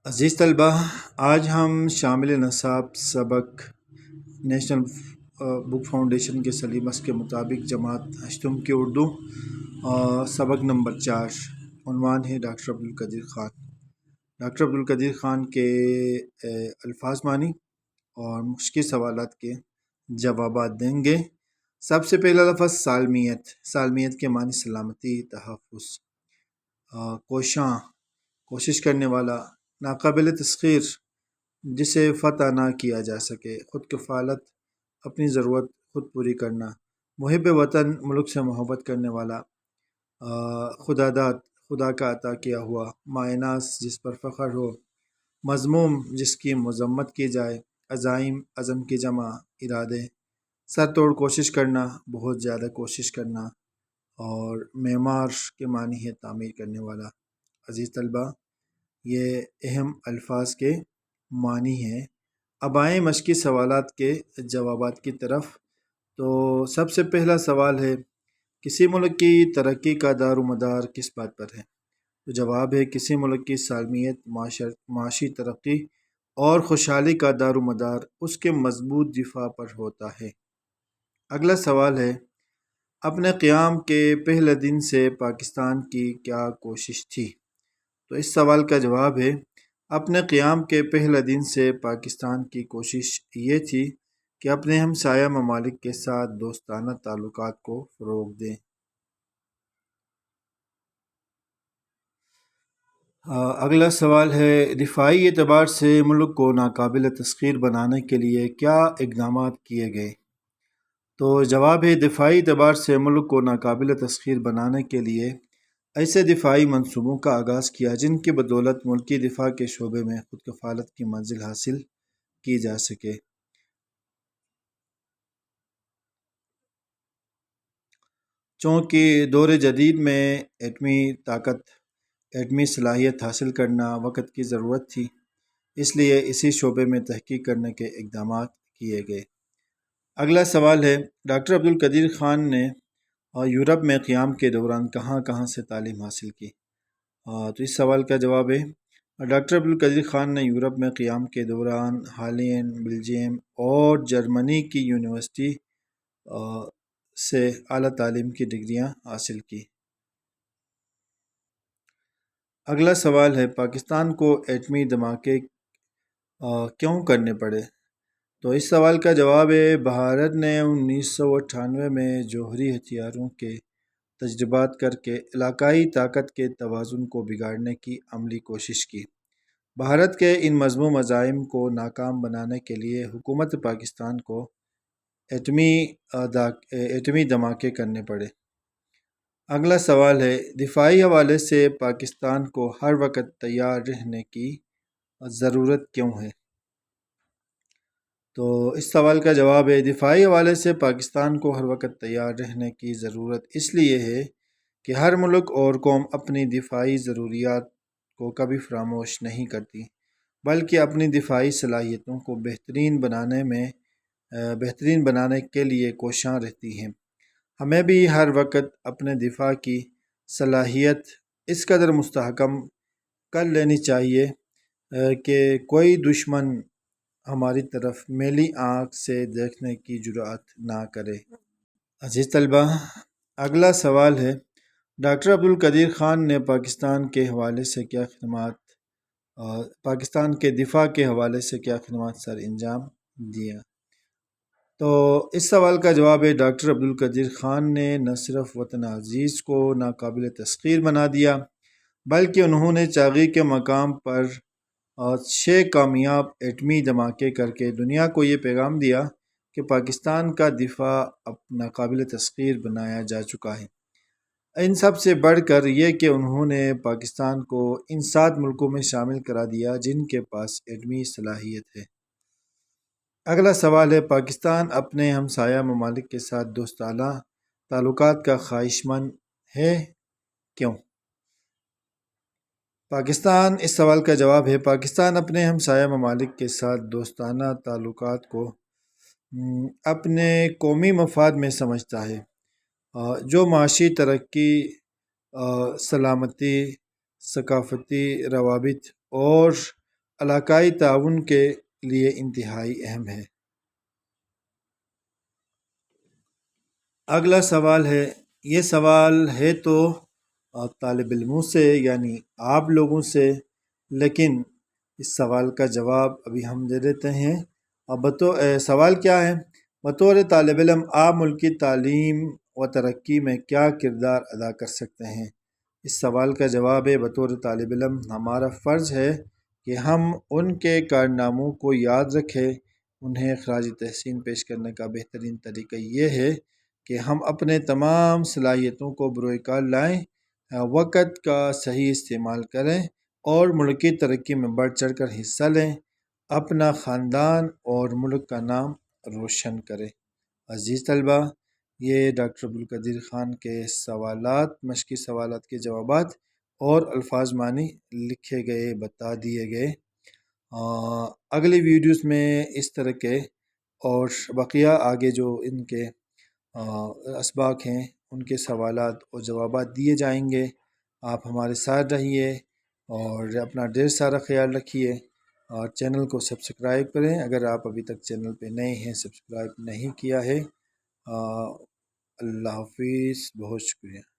عزیز طلبہ، آج ہم شامل نصاب سبق نیشنل بک فاؤنڈیشن کے سلیبس کے مطابق جماعت ہشتم کی اردو سبق نمبر 4 عنوان ہے ڈاکٹر عبدالقدیر خان۔ ڈاکٹر عبدالقدیر خان کے الفاظ معنی اور مشکل سوالات کے جوابات دیں گے۔ سب سے پہلا لفظ سالمیت۔ سالمیت کے معنی سلامتی، تحفظ، کوشاں، کوشش کرنے والا، ناقابل تسخیر، جسے فتح نہ کیا جا سکے، خود کفالت، اپنی ضرورت خود پوری کرنا، محب وطن، ملک سے محبت کرنے والا، خداداد، خدا کا عطا کیا ہوا، مائناس، جس پر فخر ہو، مذموم، جس کی مذمت کی جائے، عزائم، عزم کی جمع، ارادے، سر توڑ کوشش کرنا، بہت زیادہ کوشش کرنا، اور معمار کے معنی ہے تعمیر کرنے والا۔ عزیز طلبہ، یہ اہم الفاظ کے معنی ہیں۔ اب آئیں مشقی سوالات کے جوابات کی طرف۔ تو سب سے پہلا سوال ہے، کسی ملک کی ترقی کا دار و مدار کس بات پر ہے؟ تو جواب ہے، کسی ملک کی سالمیت، معاشی ترقی اور خوشحالی کا دار و مدار اس کے مضبوط دفاع پر ہوتا ہے۔ اگلا سوال ہے، اپنے قیام کے پہلے دن سے پاکستان کی کیا کوشش تھی؟ تو اس سوال کا جواب ہے، اپنے قیام کے پہلے دن سے پاکستان کی کوشش یہ تھی کہ اپنے ہمسایہ ممالک کے ساتھ دوستانہ تعلقات کو فروغ دیں۔ اگلا سوال ہے، دفاعی اعتبار سے ملک کو ناقابل تسخیر بنانے کے لیے کیا اقدامات کیے گئے؟ تو جواب ہے، دفاعی اعتبار سے ملک کو ناقابل تسخیر بنانے کے لیے ایسے دفاعی منصوبوں کا آغاز کیا جن کی بدولت ملکی دفاع کے شعبے میں خود کفالت کی منزل حاصل کی جا سکے۔ چونکہ دور جدید میں ایٹمی صلاحیت حاصل کرنا وقت کی ضرورت تھی، اس لیے اسی شعبے میں تحقیق کرنے کے اقدامات کیے گئے۔ اگلا سوال ہے، ڈاکٹر عبدالقدیر خان نے یورپ میں قیام کے دوران کہاں کہاں سے تعلیم حاصل کی؟ تو اس سوال کا جواب ہے، ڈاکٹر عبدالقدیر خان نے یورپ میں قیام کے دوران ہالینڈ، بیلجیم اور جرمنی کی یونیورسٹی سے اعلیٰ تعلیم کی ڈگریاں حاصل کی۔ اگلا سوال ہے، پاکستان کو ایٹمی دھماکے کیوں کرنے پڑے؟ تو اس سوال کا جواب ہے، بھارت نے 1998 میں جوہری ہتھیاروں کے تجربات کر کے علاقائی طاقت کے توازن کو بگاڑنے کی عملی کوشش کی۔ بھارت کے ان مذموم عزائم کو ناکام بنانے کے لیے حکومت پاکستان کو ایٹمی دھماکے کرنے پڑے۔ اگلا سوال ہے، دفاعی حوالے سے پاکستان کو ہر وقت تیار رہنے کی ضرورت کیوں ہے؟ تو اس سوال کا جواب ہے، دفاعی حوالے سے پاکستان کو ہر وقت تیار رہنے کی ضرورت اس لیے ہے کہ ہر ملک اور قوم اپنی دفاعی ضروریات کو کبھی فراموش نہیں کرتی، بلکہ اپنی دفاعی صلاحیتوں کو بہترین بنانے کے لیے کوشاں رہتی ہیں۔ ہمیں بھی ہر وقت اپنے دفاع کی صلاحیت اس قدر مستحکم کر لینی چاہیے کہ کوئی دشمن ہماری طرف میلی آنکھ سے دیکھنے کی جرأت نہ کرے۔ عزیز طلبہ، اگلا سوال ہے، ڈاکٹر عبدالقدیر خان نے پاکستان کے دفاع کے حوالے سے کیا خدمات سر انجام دیا؟ تو اس سوال کا جواب ہے، ڈاکٹر عبدالقدیر خان نے نہ صرف وطن عزیز کو ناقابل تسخیر بنا دیا، بلکہ انہوں نے چاغی کے مقام پر 6 کامیاب ایٹمی دھماکے کر کے دنیا کو یہ پیغام دیا کہ پاکستان کا دفاع اب ناقابل تسخیر بنایا جا چکا ہے۔ ان سب سے بڑھ کر یہ کہ انہوں نے پاکستان کو ان 7 ملکوں میں شامل کرا دیا جن کے پاس ایٹمی صلاحیت ہے۔ اگلا سوال ہے، پاکستان اپنے ہمسایہ ممالک کے ساتھ دوستانہ تعلقات کا خواہش مند ہے، کیوں؟ اس سوال کا جواب ہے، پاکستان اپنے ہمسایہ ممالک کے ساتھ دوستانہ تعلقات کو اپنے قومی مفاد میں سمجھتا ہے، جو معاشی ترقی، سلامتی، ثقافتی روابط اور علاقائی تعاون کے لیے انتہائی اہم ہے۔ اگلا سوال ہے، یہ سوال ہے تو طالب علموں سے یعنی آپ لوگوں سے، لیکن اس سوال کا جواب ابھی ہم دے دیتے ہیں۔ سوال کیا ہے؟ بطور طالب علم آپ ملک کی تعلیم و ترقی میں کیا کردار ادا کر سکتے ہیں؟ اس سوال کا جواب ہے، بطور طالب علم ہمارا فرض ہے کہ ہم ان کے کارناموں کو یاد رکھیں۔ انہیں خراج تحسین پیش کرنے کا بہترین طریقہ یہ ہے کہ ہم اپنے تمام صلاحیتوں کو بروئے کار لائیں، وقت کا صحیح استعمال کریں اور ملک کی ترقی میں بڑھ چڑھ کر حصہ لیں، اپنا خاندان اور ملک کا نام روشن کریں۔ عزیز طلبہ، یہ ڈاکٹر عبدالقدیر خان کے سوالات، مشقی سوالات کے جوابات اور الفاظ معنی لکھے گئے، بتا دیے گئے۔ اگلی ویڈیوز میں اس طرح کے اور بقیہ آگے جو ان کے اسباق ہیں ان کے سوالات اور جوابات دیے جائیں گے۔ آپ ہمارے ساتھ رہیے اور اپنا ڈھیر سارا خیال رکھیے، اور چینل کو سبسکرائب کریں اگر آپ ابھی تک چینل پہ نئے ہیں، سبسکرائب نہیں کیا ہے۔ اللہ حافظ، بہت شکریہ۔